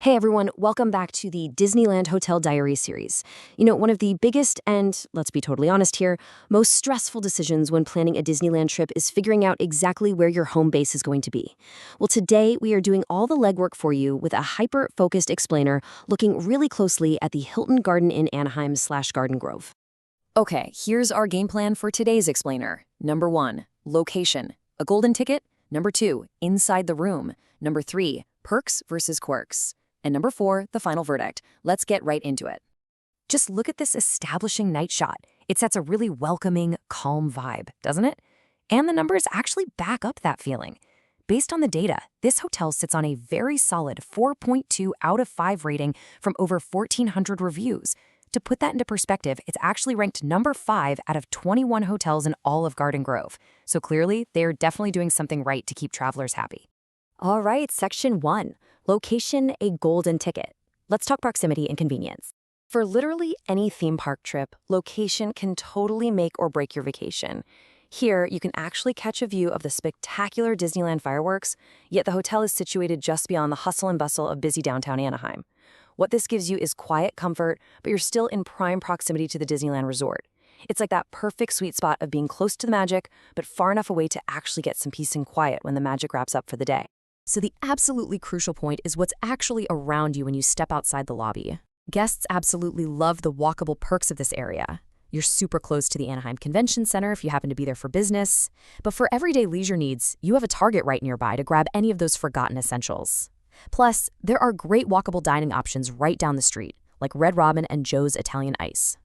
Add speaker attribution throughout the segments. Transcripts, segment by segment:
Speaker 1: Hey everyone, welcome back to the Disneyland Hotel Diary series. One of the biggest and, let's be totally honest here, most stressful decisions when planning a Disneyland trip is figuring out exactly where your home base is going to be. Well, today we are doing all the legwork for you with a hyper-focused explainer looking really closely at the Hilton Garden Inn Anaheim / Garden Grove. Okay, here's our game plan for today's explainer. Number 1, location, a golden ticket. Number 2, inside the room. Number 3, perks versus quirks. And number 4, the final verdict. Let's get right into it. Just look at this establishing night shot. It sets a really welcoming, calm vibe, doesn't it? And the numbers actually back up that feeling. Based on the data, this hotel sits on a very solid 4.2 out of 5 rating from over 1,400 reviews. To put that into perspective, it's actually ranked number 5 out of 21 hotels in all of Garden Grove. So clearly, they're definitely doing something right to keep travelers happy. All right, section 1. Location, a golden ticket. Let's talk proximity and convenience. For literally any theme park trip, location can totally make or break your vacation. Here, you can actually catch a view of the spectacular Disneyland fireworks, yet the hotel is situated just beyond the hustle and bustle of busy downtown Anaheim. What this gives you is quiet comfort, but you're still in prime proximity to the Disneyland resort. It's like that perfect sweet spot of being close to the magic, but far enough away to actually get some peace and quiet when the magic wraps up for the day. So the absolutely crucial point is what's actually around you when you step outside the lobby. Guests absolutely love the walkable perks of this area. You're super close to the Anaheim Convention Center if you happen to be there for business. But for everyday leisure needs, you have a Target right nearby to grab any of those forgotten essentials. Plus, there are great walkable dining options right down the street, like Red Robin and Joe's Italian Ice.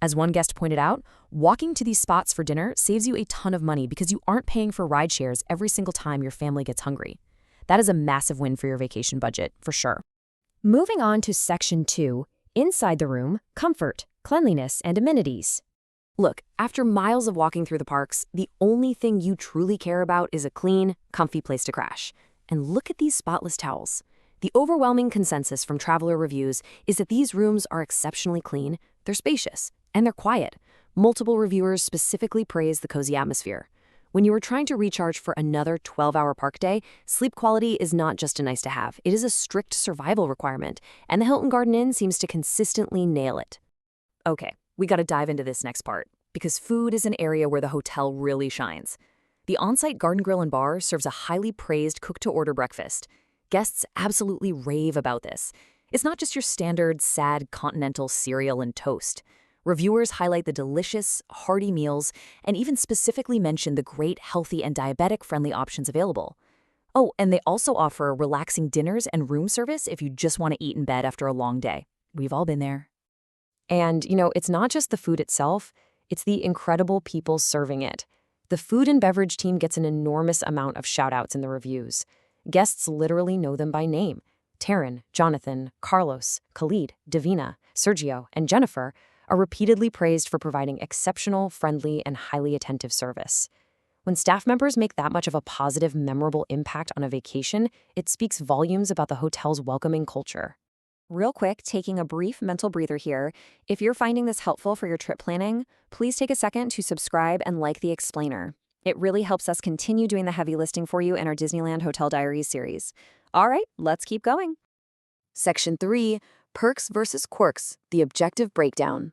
Speaker 1: As one guest pointed out, walking to these spots for dinner saves you a ton of money because you aren't paying for ride shares every single time your family gets hungry. That is a massive win for your vacation budget, for sure. Moving on to section 2, inside the room, comfort, cleanliness, and amenities. Look, after miles of walking through the parks, the only thing you truly care about is a clean, comfy place to crash. And look at these spotless towels. The overwhelming consensus from traveler reviews is that these rooms are exceptionally clean, they're spacious, and they're quiet. Multiple reviewers specifically praise the cozy atmosphere. When you are trying to recharge for another 12-hour park day, sleep quality is not just a nice-to-have. It is a strict survival requirement, and the Hilton Garden Inn seems to consistently nail it. Okay, we gotta dive into this next part, because food is an area where the hotel really shines. The on-site Garden Grille and Bar serves a highly praised cook-to-order breakfast. Guests absolutely rave about this. It's not just your standard, sad, continental cereal and toast. Reviewers highlight the delicious, hearty meals and even specifically mention the great healthy and diabetic-friendly options available. Oh, and they also offer relaxing dinners and room service if you just want to eat in bed after a long day. We've all been there. And, it's not just the food itself, it's the incredible people serving it. The food and beverage team gets an enormous amount of shout-outs in the reviews. Guests literally know them by name. Taryn, Jonathan, Carlos, Khalid, Davina, Sergio, and Jennifer are repeatedly praised for providing exceptional, friendly, and highly attentive service. When staff members make that much of a positive, memorable impact on a vacation, it speaks volumes about the hotel's welcoming culture. Real quick, taking a brief mental breather here, if you're finding this helpful for your trip planning, please take a second to subscribe and like the explainer. It really helps us continue doing the heavy lifting for you in our Disneyland Hotel Diaries series. All right, let's keep going. Section 3, Perks versus Quirks, the objective breakdown.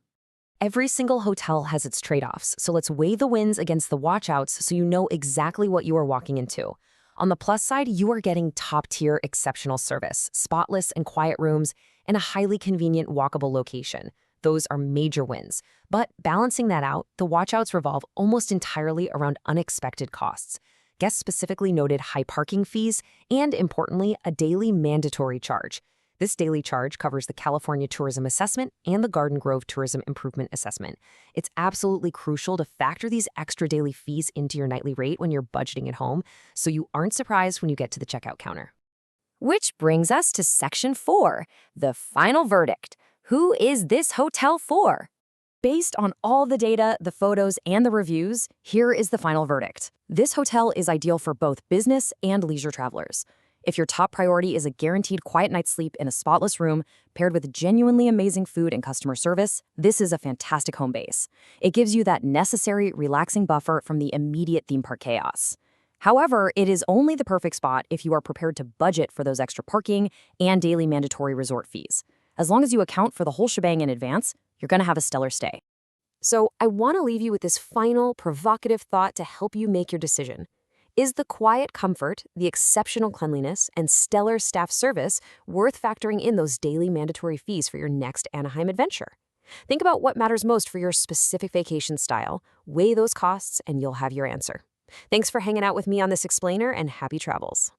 Speaker 1: Every single hotel has its trade-offs, so let's weigh the wins against the watch-outs so you know exactly what you are walking into. On the plus side, you are getting top-tier exceptional service, spotless and quiet rooms, and a highly convenient walkable location. Those are major wins. But balancing that out, the watch-outs revolve almost entirely around unexpected costs. Guests specifically noted high parking fees and, importantly, a daily mandatory charge. This daily charge covers the California Tourism Assessment and the Garden Grove Tourism Improvement Assessment. It's absolutely crucial to factor these extra daily fees into your nightly rate when you're budgeting at home, so you aren't surprised when you get to the checkout counter. Which brings us to Section 4, the final verdict. Who is this hotel for? Based on all the data, the photos, and the reviews, here is the final verdict. This hotel is ideal for both business and leisure travelers. If your top priority is a guaranteed quiet night's sleep in a spotless room, paired with genuinely amazing food and customer service, this is a fantastic home base. It gives you that necessary, relaxing buffer from the immediate theme park chaos. However, it is only the perfect spot if you are prepared to budget for those extra parking and daily mandatory resort fees. As long as you account for the whole shebang in advance, you're going to have a stellar stay. So I want to leave you with this final, provocative thought to help you make your decision. Is the quiet comfort, the exceptional cleanliness, and stellar staff service worth factoring in those daily mandatory fees for your next Anaheim adventure? Think about what matters most for your specific vacation style, weigh those costs, and you'll have your answer. Thanks for hanging out with me on this explainer, and happy travels.